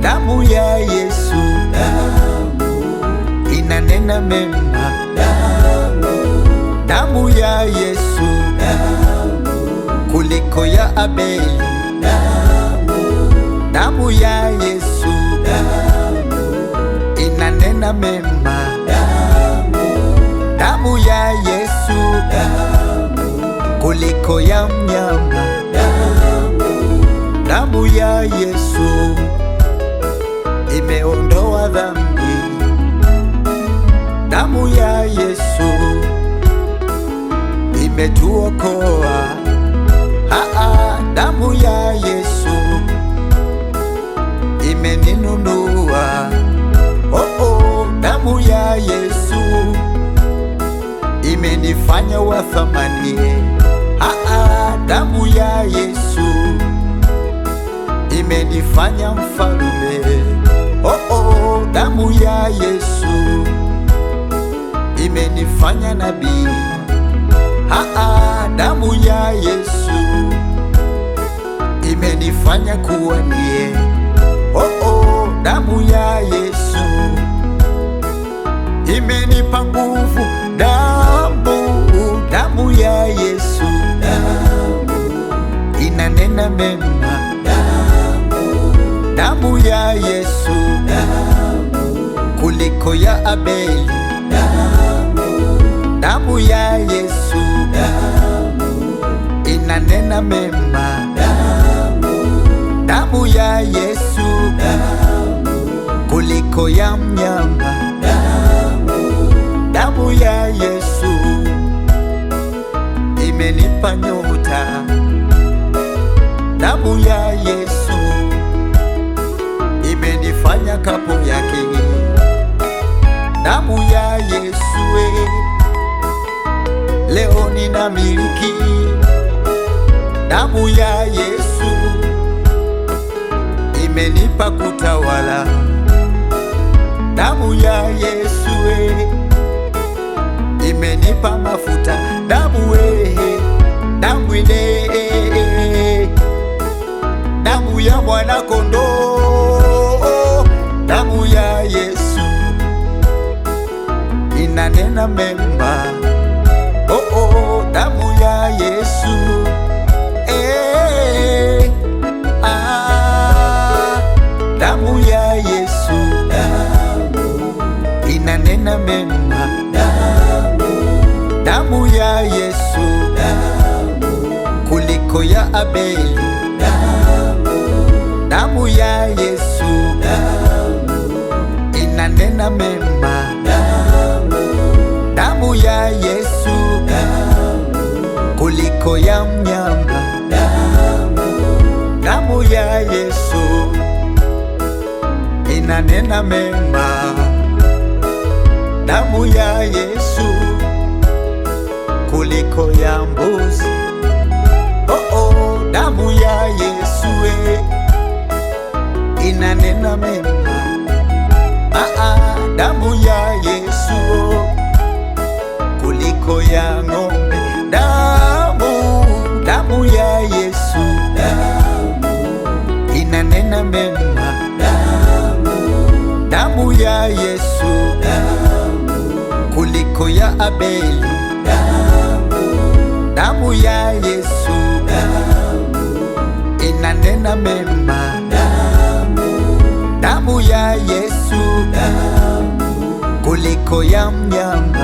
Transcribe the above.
damu ya Yesu, inanena mema. Damu ya Yesu, kuliko ya Abeli. Damu ya Yesu, inanena mema. Damu ya Yesu, kuliko ya mnyama. Damu ya Yesu, imeondoa dhambi. Damu ya Yesu, imetuokoa. Damu ya Yesu, imeninunua. Damu ya Yesu, imenifanya wa thamani. Damu ya Yesu, imenifanya mfalme. Damu ya Yesu, imenifanya nabii. Damu ya Yesu, imenifanya kuwa ndiye. Damu ya Yesu, imenipa nguvu. Damu ya Yesu, inanena mema. Damu ya Yesu, kuliko ya Abeli. Damu ya Yesu, inanena mema. Damu ya Yesu, kuliko ya mnyama. Damu ya Yesu, imenipa nyota. Damu ya Yesu, imenifanya kapo yake. Damu ya Yesu, leo ninamiliki. Damu ya Yesu, imenipa kutawala. Damu ya Yesu, imenipa mafuta. Damu ile, damu ya mwana kondoo. Damu ya Yesu, inanena mema. Damu ya Yesu, damu ya Yesu, inanena mema. Damu ya Yesu, kuliko ya Abeli. Damu ya Yesu, inanena mema. Damu ya Yesu, kuliko ya mnyama. Damu ya Yesu, inanena mema. Damu ya Yesu, kuliko ya mbuzi. Damu ya Yesu, inanena mema. Damu ya Yesu, kuliko ya ng'ombe. Damu ya Yesu, inanena mema. Damu ya Yesu, kuliko ya Abeli. Damu ya Yesu, inanena mema. Damu ya Yesu, kuliko ya mnyama.